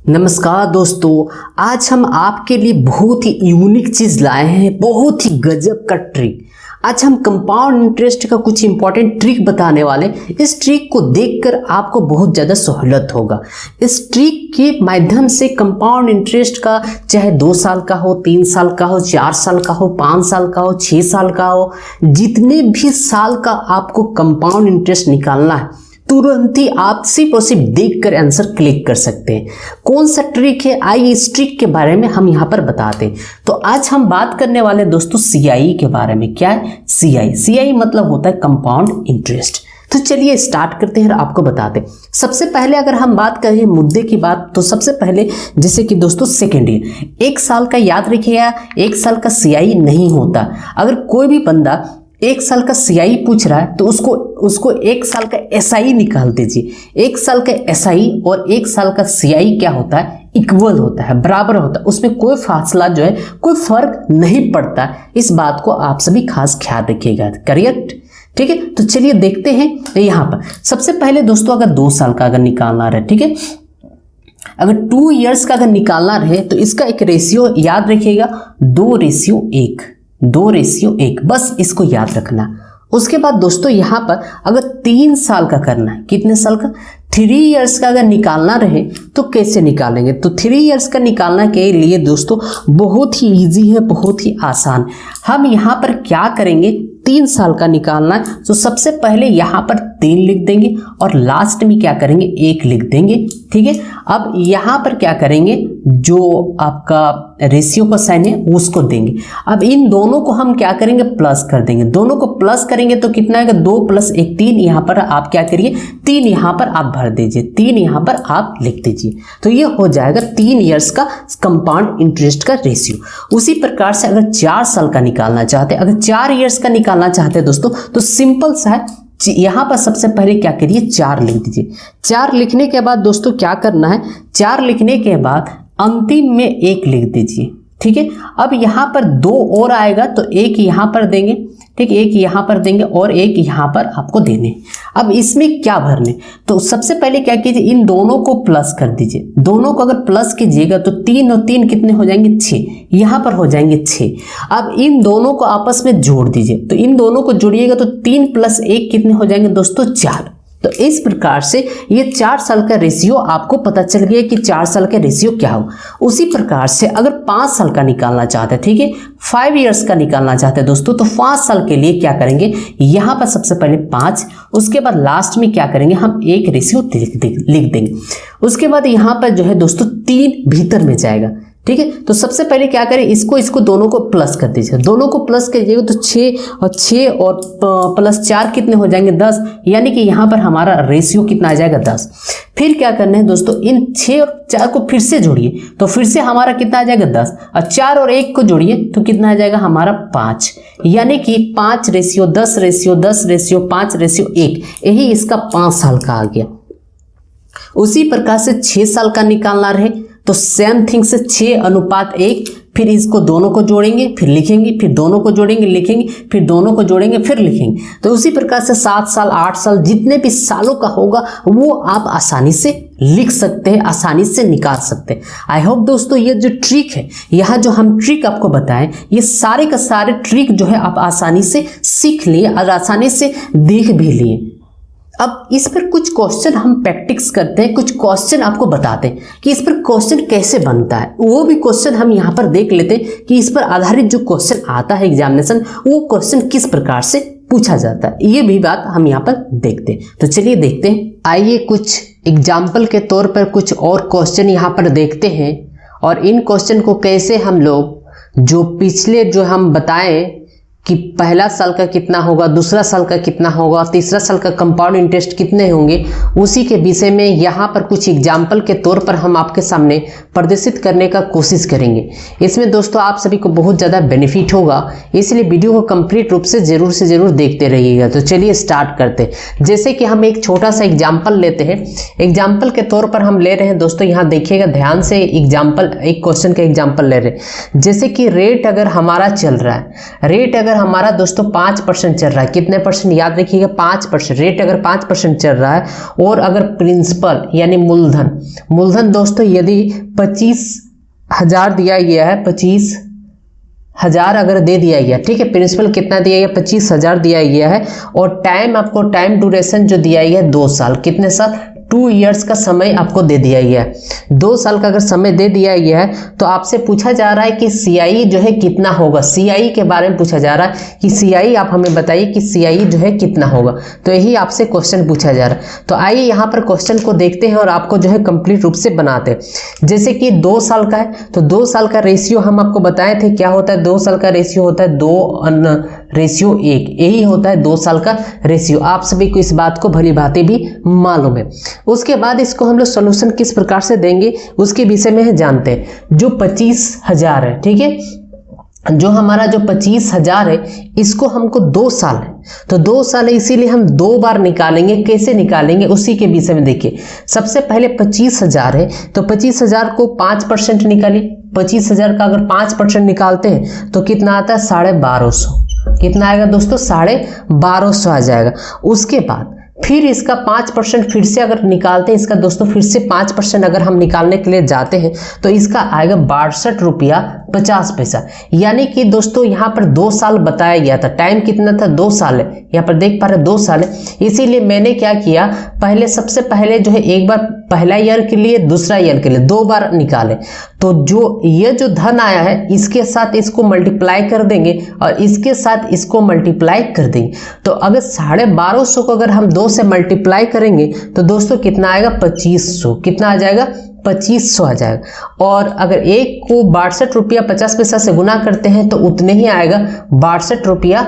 नमस्कार दोस्तों, आज हम आपके लिए बहुत ही यूनिक चीज़ लाए हैं, बहुत ही गजब का ट्रिक। आज हम कंपाउंड इंटरेस्ट का कुछ इंपॉर्टेंट ट्रिक बताने वाले। इस ट्रिक को देखकर आपको बहुत ज़्यादा सहूलियत होगा। इस ट्रिक के माध्यम से कंपाउंड इंटरेस्ट का, चाहे 2 साल का हो, 3 साल का हो, 4 साल का हो, 5 साल का हो, 6 साल का हो, जितने भी साल का आपको कंपाउंड इंटरेस्ट निकालना है, तुरंत ही आप सिर्फ और सिर्फ देखकर आंसर क्लिक कर सकते हैं। कौन सा ट्रिक है, आइए इस ट्रिक के बारे में हम यहाँ पर बताते हैं। तो आज हम बात करने वाले दोस्तों CIE के बारे में। क्या है CIE मतलब होता है कंपाउंड इंटरेस्ट। तो चलिए स्टार्ट करते हैं और आपको बताते हैं। सबसे पहले अगर हम बात करें मुद्दे की बात, तो सबसे पहले जैसे कि दोस्तों सेकेंड ईयर 1 साल का याद रखिएगा, 1 साल का CIE नहीं होता। अगर कोई भी बंदा 1 साल का CIE पूछ रहा है तो उसको 1 साल का SIE निकाल दीजिए। 1 साल का SIE और 1 साल का CIE क्या होता है, इक्वल होता है, बराबर होता है। उसमें कोई फासला जो है, कोई फर्क नहीं पड़ता। इस बात को आप सभी खास ख्याल रखिएगा। करेक्ट, ठीक है। तो चलिए देखते हैं यहाँ पर। सबसे पहले दोस्तों अगर 2 साल का अगर निकालना रहे, ठीक है, अगर 2 इयर्स का अगर निकालना रहे तो इसका एक रेशियो याद रखिएगा, 2:1, 2:1, बस इसको याद रखना। उसके बाद दोस्तों यहाँ पर अगर 3 साल का करना है, कितने साल का, 3 इयर्स का अगर निकालना रहे तो कैसे निकालेंगे। तो 3 इयर्स का निकालना के लिए दोस्तों बहुत ही इजी है, बहुत ही आसान। हम यहाँ पर क्या करेंगे, 3 साल का निकालना है तो सबसे पहले यहाँ पर 3 लिख देंगे और लास्ट में क्या करेंगे, 1 लिख देंगे, ठीक है। अब यहाँ पर क्या करेंगे, जो आपका रेशियो का साइन है उसको देंगे। अब इन दोनों को हम क्या करेंगे, प्लस कर देंगे। दोनों को प्लस करेंगे तो कितना आएगा, 2 + 1 3। यहाँ पर आप क्या करिए, 3 यहाँ पर आप भर दीजिए, 3 यहाँ पर आप लिख दीजिए। तो ये हो जाएगा 3 इयर्स का कंपाउंड इंटरेस्ट का रेशियो। उसी प्रकार से अगर 4 साल का निकालना चाहते हैं, अगर 4 इयर्स का निकालना चाहते हैं दोस्तों, तो सिंपल सा है। यहाँ पर सबसे पहले क्या करिए, 4 लिख दीजिए। 4 लिखने के बाद दोस्तों क्या करना है, 4 लिखने के बाद अंतिम में 1 लिख दीजिए, ठीक है। अब यहाँ पर 2 और आएगा तो 1 यहाँ पर देंगे, ठीक, 1 यहाँ पर देंगे और 1 यहाँ पर आपको देने। अब इसमें क्या भरने, तो सबसे पहले क्या कीजिए, इन दोनों को प्लस कर दीजिए। दोनों को अगर प्लस कीजिएगा तो 3 और 3 कितने हो जाएंगे, 6, यहाँ पर हो जाएंगे 6। अब इन दोनों को आपस में जोड़ दीजिए। तो इन दोनों को जोड़िएगा तो 3 + 1 कितने हो जाएंगे दोस्तों, 4। तो इस प्रकार से ये 4 साल का रेशियो आपको पता चल गया कि 4 साल का रेशियो क्या हो। उसी प्रकार से अगर 5 साल का निकालना चाहते हैं, ठीक है, 5 इयर्स का निकालना चाहते हैं दोस्तों, तो 5 साल के लिए क्या करेंगे, यहाँ पर सबसे पहले 5, उसके बाद लास्ट में क्या करेंगे, हम 1 रेशियो लिख देंगे। उसके बाद यहाँ पर जो है दोस्तों 3 भीतर में जाएगा, ठीक है। तो सबसे पहले क्या करें, इसको दोनों को प्लस कर दीजिए। दोनों को प्लस कीजिएगा तो 6 और +4 कितने हो जाएंगे, 10। यानी कि यहाँ पर हमारा रेशियो कितना आ जाएगा, 10। फिर क्या करना है दोस्तों, इन 6 और 4 को फिर से जोड़िए तो फिर से हमारा कितना आ जाएगा, 10। और 4 और 1 को जोड़िए तो कितना आ जाएगा हमारा, 5। यानी कि 5:10:10:5:1, यही इसका 5 साल का आ गया। उसी प्रकार से 6 साल का निकालना रहे तो सेम थिंग से 6:1, फिर इसको दोनों को जोड़ेंगे फिर लिखेंगे, फिर दोनों को जोड़ेंगे लिखेंगे, फिर दोनों को जोड़ेंगे फिर लिखेंगे। तो उसी प्रकार से 7 साल 8 साल जितने भी सालों का होगा वो आप आसानी से लिख सकते हैं, आसानी से निकाल सकते हैं। आई होप दोस्तों ये जो ट्रिक है, यहाँ जो हम ट्रिक आपको बताएं, ये सारे का सारे ट्रिक जो है आप आसानी से सीख लिए और आसानी से देख भी लिए। अब इस पर कुछ क्वेश्चन हम प्रैक्टिस करते हैं, कुछ क्वेश्चन आपको बताते हैं कि इस पर क्वेश्चन कैसे बनता है। वो भी क्वेश्चन हम यहाँ पर देख लेते हैं कि इस पर आधारित जो क्वेश्चन आता है एग्जामिनेशन, वो क्वेश्चन किस प्रकार से पूछा जाता है, ये भी बात हम यहाँ पर देखते हैं। तो चलिए देखते हैं। आइए कुछ एग्जाम्पल के तौर पर कुछ और क्वेश्चन यहाँ पर देखते हैं और इन क्वेश्चन को कैसे हम लोग जो पिछले जो हम बताएं कि पहला साल का कितना होगा, दूसरा साल का कितना होगा, तीसरा साल का कंपाउंड इंटरेस्ट कितने होंगे, उसी के विषय में यहाँ पर कुछ एग्जाम्पल के तौर पर हम आपके सामने प्रदर्शित करने का कोशिश करेंगे। इसमें दोस्तों आप सभी को बहुत ज़्यादा बेनिफिट होगा, इसलिए वीडियो को कंप्लीट रूप से ज़रूर देखते रहिएगा। तो चलिए स्टार्ट करते हैं। जैसे कि हम एक छोटा सा एग्जाम्पल लेते हैं। एग्जाम्पल के तौर पर हम ले रहे हैं दोस्तों, यहाँ देखिएगा ध्यान से, एग्जाम्पल एक क्वेश्चन का एग्जाम्पल ले रहे हैं। जैसे कि रेट अगर हमारा चल रहा है, रेट अगर अगर हमारा दोस्तों 5% चल रहा है, कितने परसेंट याद रखिएगा, 5%, रेट अगर 5% चल रहा है, और अगर प्रिंसिपल यानी मूलधन दोस्तों यदि 25,000 दिया गया है, 25,000 अगर दे दिया गया, ठीक है, प्रिंसिपल कितना दिया गया, 25,000 दिया गया है, और टाइम आपको टाइम ड्यूरेशन जो दिया गया है 2 साल, कितने साल, 2 इयर्स का समय आपको दे दिया गया है। 2 साल का अगर समय दे दिया गया है तो आपसे पूछा जा रहा है कि CI जो है कितना होगा, CI के बारे में पूछा जा रहा है कि CI आप हमें बताइए कि CI जो है कितना होगा, तो यही आपसे क्वेश्चन पूछा जा रहा है। तो आइए यहाँ पर क्वेश्चन को देखते हैं और आपको जो है कंप्लीट रूप से बनाते हैं। जैसे कि 2 साल का है, तो 2 साल का रेशियो हम आपको बताए थे क्या होता है, 2 साल का रेशियो होता है 2:1, यही होता है 2 साल का रेशियो। आप सभी को इस बात को भली भांति भी मालूम है। उसके बाद इसको हम लोग सॉल्यूशन किस प्रकार से देंगे उसके विषय में जानते हैं। जो 25,000 है, ठीक है, जो हमारा जो 25,000 है इसको हमको 2 साल है, तो 2 साल है इसीलिए हम 2 बार निकालेंगे। कैसे निकालेंगे उसी के विषय में देखिए। सबसे पहले 25,000 है, तो 25,000 को 5% निकालिए। 25,000 का अगर 5% निकालते हैं तो कितना आता है, 1250। कितना आएगा दोस्तों, 1250 आ जाएगा। उसके बाद फिर इसका 5% फिर से अगर निकालते हैं, इसका दोस्तों फिर से 5% अगर हम निकालने के लिए जाते हैं तो इसका आएगा 62 रुपया 50 पैसा। यानी कि दोस्तों यहाँ पर 2 साल बताया गया था, टाइम कितना था, 2 साल है, यहाँ पर देख पा रहे 2 साल है। इसीलिए मैंने क्या किया, पहले सबसे पहले जो है एक बार पहला ईयर के लिए, दूसरा ईयर के लिए 2 बार निकाले, तो जो ये जो धन आया है इसके साथ इसको मल्टीप्लाई कर देंगे और इसके साथ इसको मल्टीप्लाई कर देंगे। तो अगर 1250 को अगर हम 2 से मल्टीप्लाई करेंगे तो दोस्तों कितना आएगा, 2500। कितना आ जाएगा, 2500 आ जाएगा। और अगर एक को 62 रुपया 50 पैसा से गुना करते हैं तो उतने ही आएगा, 62 रुपया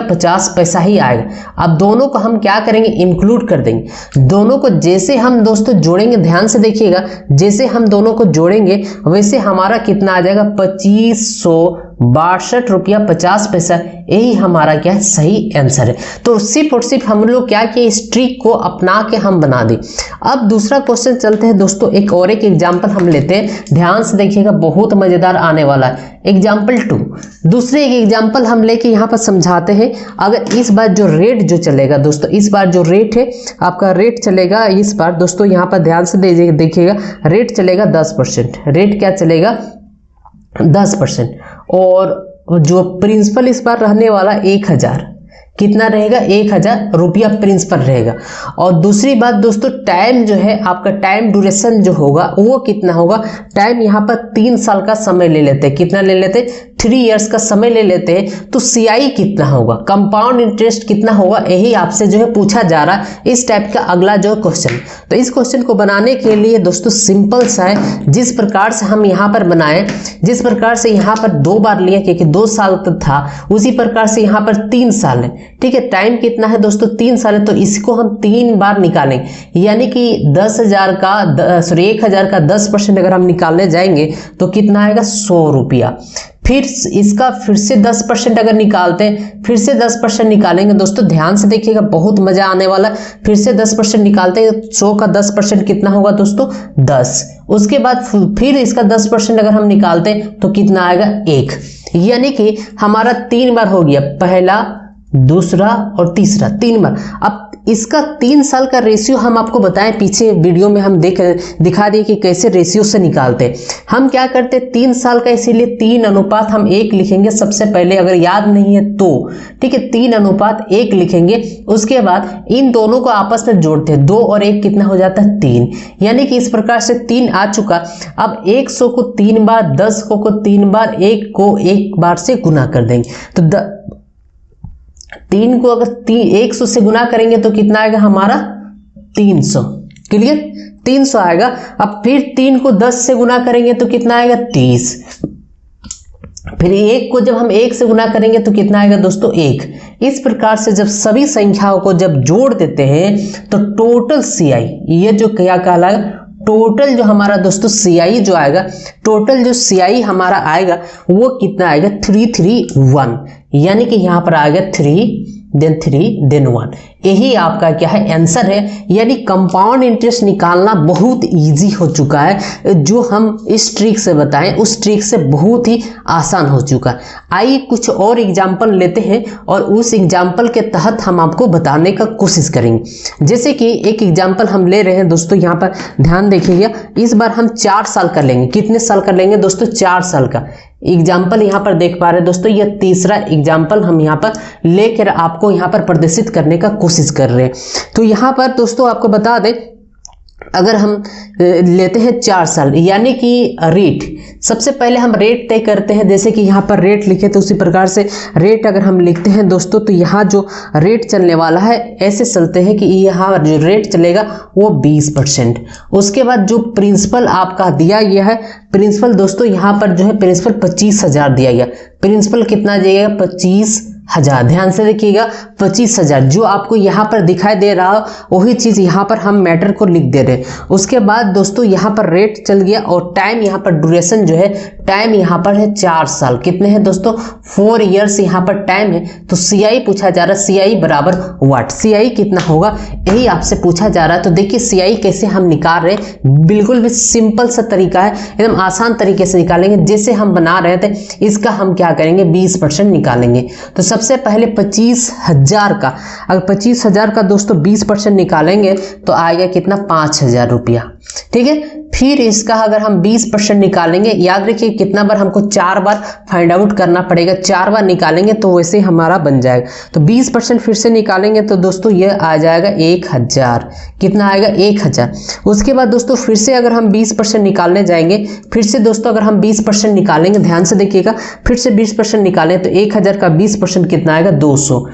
50 पैसा ही आएगा। अब दोनों को हम क्या करेंगे, इंक्लूड कर देंगे। दोनों को जैसे हम दोस्तों जोड़ेंगे, ध्यान से देखिएगा, जैसे हम दोनों को जोड़ेंगे वैसे हमारा कितना आ जाएगा, 2562 रुपया 50 पैसा। यही हमारा क्या है, सही आंसर है। तो सिर्फ और सिर्फ हम लोग क्या किए, इस ट्रिक को अपना के हम बना दें। अब दूसरा क्वेश्चन चलते हैं दोस्तों, एक एग्जाम्पल हम लेते हैं, ध्यान से देखिएगा, बहुत मजेदार आने वाला है। एग्जाम्पल 2, दूसरे एक एग्जाम्पल हम लेके यहाँ पर समझाते हैं। अगर इस बार जो रेट जो चलेगा दोस्तों, इस बार जो रेट है आपका, रेट चलेगा इस बार दोस्तों, यहाँ पर ध्यान से देखिएगा, रेट चलेगा 10%। रेट क्या चलेगा, 10%। और जो प्रिंसिपल इस बार रहने वाला 1000, कितना रहेगा, 1000 रुपया प्रिंसिपल रहेगा। और दूसरी बात दोस्तों, टाइम जो है आपका, टाइम ड्यूरेशन जो होगा वो कितना होगा, टाइम यहाँ पर 3 साल का समय ले लेते हैं। कितना ले लेते हैं, 3 इयर्स का समय ले लेते हैं। तो CI कितना होगा, कंपाउंड इंटरेस्ट कितना होगा, यही आपसे जो है पूछा जा रहा है, इस टाइप का अगला जो क्वेश्चन। तो इस क्वेश्चन को बनाने के लिए दोस्तों सिंपल सा है, जिस प्रकार से हम यहाँ पर बनाए, जिस प्रकार से यहाँ पर 2 बार लिए क्योंकि 2 साल था, उसी प्रकार से यहाँ पर 3 साल है, ठीक है। टाइम कितना है दोस्तों, 3 साल है, तो इसको हम 3 बार निकालेंगे। यानी कि 10,000 का 1000 का 10% अगर हम निकालने जाएंगे तो कितना आएगा, 100 रुपया। फिर इसका फिर से 10% अगर निकालते हैं, फिर से 10% निकालेंगे दोस्तों, ध्यान से देखिएगा, बहुत मजा आने वाला। फिर से 10% निकालते हैं, 100 का 10% कितना होगा दोस्तों, 10। उसके बाद फिर इसका 10% अगर हम निकालते हैं तो कितना आएगा, 1। यानी कि हमारा 3 बार हो गया, पहला, दूसरा और तीसरा, 3 बार। अब इसका 3 साल का रेशियो हम आपको बताएं, पीछे वीडियो में हम दिखा दिए कि कैसे रेशियो से निकालते हैं। हम क्या करते हैं, 3 साल का, इसीलिए 3:1 हम 1 लिखेंगे सबसे पहले, अगर याद नहीं है तो, ठीक है, 3:1 लिखेंगे। उसके बाद इन दोनों को आपस में जोड़ते हैं, 2 और 1 कितना हो जाता है, 3। यानी कि इस प्रकार से 3 आ चुका। अब 100 को 3 बार, 10 को 3 बार, 1 को 1 बार से गुना कर देंगे। तो 3 को अगर 100 से गुना करेंगे तो कितना आएगा हमारा, 300। क्लियर, 300 आएगा। अब फिर 3 को 10 से गुना करेंगे तो कितना आएगा, 30। फिर 1 को जब हम 1 से गुना करेंगे तो कितना आएगा दोस्तों, 1। इस प्रकार से जब सभी संख्याओं को जब जोड़ देते हैं तो टोटल CI, ये जो क्या कहलाएगा, टोटल जो हमारा दोस्तों CI जो आएगा, टोटल जो CI हमारा आएगा वो कितना आएगा, 331। यानी कि यहाँ पर आएगा 3 then 1। यही आपका क्या है आंसर है। यानी कंपाउंड इंटरेस्ट निकालना बहुत इजी हो चुका है, जो हम इस ट्रिक से बताएं उस ट्रिक से बहुत ही आसान हो चुका है। आइए कुछ और एग्जाम्पल लेते हैं और उस एग्जाम्पल के तहत हम आपको बताने का कोशिश करेंगे। जैसे कि एक एग्जाम्पल हम ले रहे हैं दोस्तों, यहाँ पर ध्यान देखिएगा। इस बार हम 4 साल का लेंगे। कितने साल का लेंगे दोस्तों? 4 साल का एग्जाम्पल यहाँ पर देख पा रहे हैं दोस्तों। यह तीसरा एग्जाम्पल हम यहाँ पर लेकर आपको यहाँ पर प्रदर्शित करने का कोशिश कर रहे हैं। तो यहाँ पर दोस्तों आपको बता दें, अगर हम लेते हैं 4 साल, यानी कि रेट, सबसे पहले हम रेट तय करते हैं। जैसे कि यहाँ पर रेट लिखे तो उसी प्रकार से रेट अगर हम लिखते हैं दोस्तों, तो यहाँ जो रेट चलने वाला है ऐसे चलते हैं कि यहाँ जो रेट चलेगा वो 20%। उसके बाद जो प्रिंसिपल आपका दिया गया है, प्रिंसिपल दोस्तों यहाँ पर जो है प्रिंसिपल 25,000 दिया गया। प्रिंसिपल कितना दिया गया? 25,000। ध्यान से देखिएगा, 25,000 जो आपको यहाँ पर दिखाई दे रहा हो वही चीज यहाँ पर हम मैटर को लिख दे रहे हैं। उसके बाद दोस्तों यहाँ पर रेट चल गया और टाइम यहाँ पर ड्यूरेशन जो है, टाइम यहाँ पर है 4 साल। कितने हैं दोस्तों? 4 इयर्स यहाँ पर टाइम है। तो CI पूछा जा रहा है, CI बराबर व्हाट? CI कितना होगा यही आपसे पूछा जा रहा है। तो देखिए CI कैसे हम निकाल रहे हैं, बिल्कुल भी सिंपल सा तरीका है, एकदम आसान तरीके से निकालेंगे। जैसे हम बना रहे थे इसका हम क्या करेंगे? 20% निकालेंगे। तो सबसे पहले 25,000 का, अगर 25,000 का दोस्तों 20% निकालेंगे तो आएगा कितना? 5,000 रुपया। ठीक है। फिर इसका अगर हम 20% निकालेंगे, याद रखिए कितना बार हमको 4 बार फाइंड आउट करना पड़ेगा, 4 बार निकालेंगे तो वैसे हमारा बन जाएगा। तो 20% फिर से निकालेंगे तो दोस्तों ये आ जाएगा 1,000। कितना आएगा? 1,000। उसके बाद दोस्तों फिर से अगर हम 20% निकालने जाएंगे, फिर से दोस्तों अगर हम 20% निकालेंगे, ध्यान से देखिएगा, फिर से 20% निकालें तो 1,000 का 20% कितना आएगा? 200।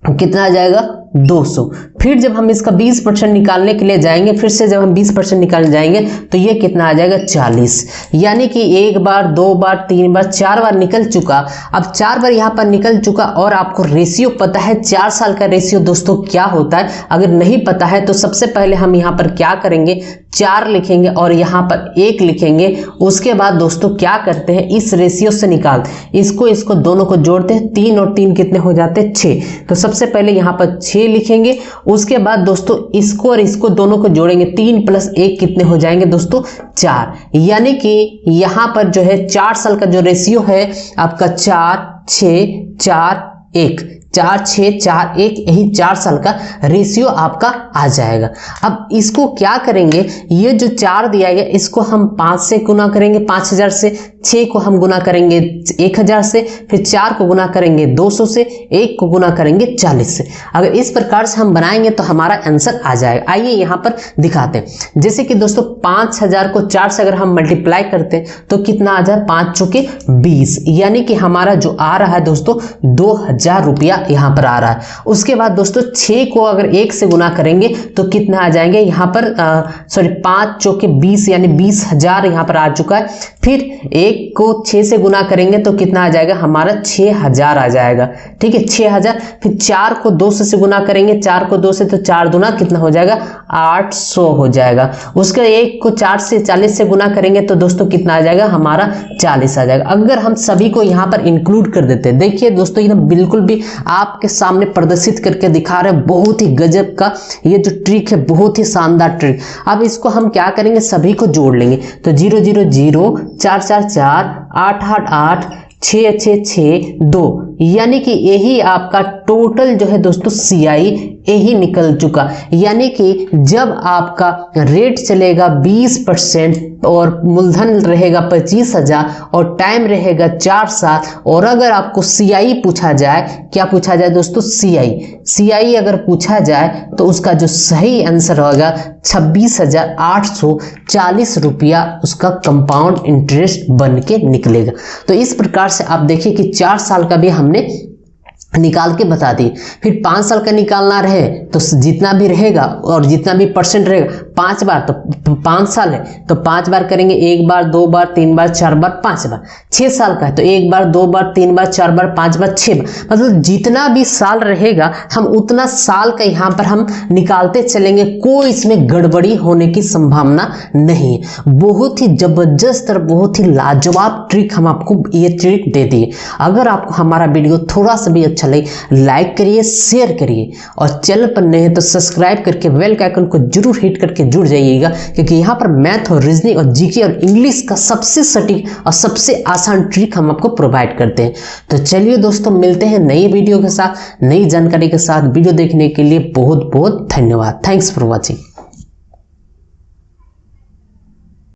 कितना आ जाएगा? 200। फिर जब हम इसका 20% निकालने के लिए जाएंगे, फिर से जब हम 20% निकालने जाएंगे तो ये कितना आ जाएगा? 40। यानी कि 1 बार, 2 बार, 3 बार, 4 बार निकल चुका। अब 4 बार यहाँ पर निकल चुका और आपको रेशियो पता है 4 साल का रेशियो दोस्तों क्या होता है? अगर नहीं पता है तो सबसे पहले हम यहाँ पर क्या करेंगे? 4 लिखेंगे और यहाँ पर 1 लिखेंगे। उसके बाद दोस्तों क्या करते हैं? इस रेशियो से निकाल, इसको दोनों को जोड़ते हैं। 3 और 3 कितने हो जाते हैं? 6। तो सबसे पहले यहाँ पर 6 लिखेंगे। उसके बाद दोस्तों इसको और इसको दोनों को जोड़ेंगे। 3 + 1 कितने हो जाएंगे दोस्तों? 4। यानी कि यहाँ पर जो है 4 साल का जो रेशियो है आपका 4, 6, 4, 1, 4, 6, 4, 1, यही 4 साल का रेशियो आपका आ जाएगा। अब इसको क्या करेंगे? ये जो 4 दिया गया इसको हम 5 से गुना करेंगे, 5,000 से। 6 को हम गुना करेंगे 1,000 से, फिर 4 को गुना करेंगे 200 से, 1 को गुना करेंगे 40 से। अगर इस प्रकार से हम बनाएंगे तो हमारा आंसर आ जाएगा। आइए यहाँ पर दिखाते हैं। जैसे कि दोस्तों 5,000 को 4 से अगर हम मल्टीप्लाई करते हैं तो कितना आ जाए? 5 चौके 20। यानी कि हमारा जो आ रहा है दोस्तों 2,000 रुपया यहाँ पर आ रहा है। उसके बाद दोस्तों 6 को अगर 1 से गुना करेंगे तो कितना आ जाएंगे यहाँ पर? 5 चौके 20 यानी 20,000 यहाँ पर आ चुका है। फिर 1 को 6 से गुना करेंगे तो कितना आ जाएगा? हमारा 6,000 आ जाएगा। ठीक है, 6,000। फिर 4 को 200 से गुना करेंगे, 4 को 2 से तो 4 दूना कितना हो जाएगा? 800 हो जाएगा। उसके 1 को 4 से 40 से गुना करेंगे तो दोस्तों कितना आ जाएगा? हमारा 40 आ जाएगा। अगर हम सभी को यहाँ पर इंक्लूड कर देते हैं, देखिए दोस्तों एकदम बिल्कुल भी आपके सामने प्रदर्शित करके दिखा रहे हैं, बहुत ही गजब का ये जो ट्रिक है, बहुत ही शानदार ट्रिक। अब इसको हम क्या करेंगे? सभी को जोड़ लेंगे। तो 0 0 0 4 4 4 8 8 8 6 6 6 2, यानी कि यही आपका टोटल जो है दोस्तों CI यही निकल चुका। यानी कि जब आपका रेट चलेगा 20% और मूलधन रहेगा 25,000 और टाइम रहेगा 4 साल, और अगर आपको CI पूछा जाए, क्या पूछा जाए दोस्तों? CI अगर पूछा जाए तो उसका जो सही आंसर होगा 26,840 रुपया उसका कंपाउंड इंटरेस्ट बन के निकलेगा। तो इस प्रकार से आप देखिए कि 4 साल का भी हमने निकाल के बता दी। फिर 5 साल का निकालना रहे तो जितना भी रहेगा और जितना भी परसेंट रहेगा 5 बार, तो 5 साल है तो 5 बार करेंगे, 1 बार 2 बार 3 बार 4 बार 5 बार। 6 साल का है तो 1 बार 2 बार 3 बार 4 बार 5 बार 6 बार, मतलब जितना भी साल रहेगा हम उतना साल का यहाँ पर हम निकालते चलेंगे, कोई इसमें गड़बड़ी होने की संभावना नहीं है। बहुत ही जबरदस्त और बहुत ही लाजवाब ट्रिक हम आपको ये ट्रिक दे दिए। अगर आपको हमारा वीडियो थोड़ा सा भी अच्छा लगे लाइक करिए, शेयर करिए और चैनल पर नए हैं तो सब्सक्राइब करके बेल का आइकन को जरूर हिट करके जुड़ जाइएगा, क्योंकि यहाँ पर मैथ और रीजनिंग और जीके और इंग्लिश का सबसे सटीक और सबसे आसान ट्रिक हम आपको प्रोवाइड करते हैं। तो चलिए दोस्तों, मिलते हैं नई वीडियो के साथ, नई जानकारी के साथ। वीडियो देखने के लिए बहुत बहुत धन्यवाद। Thanks for watching.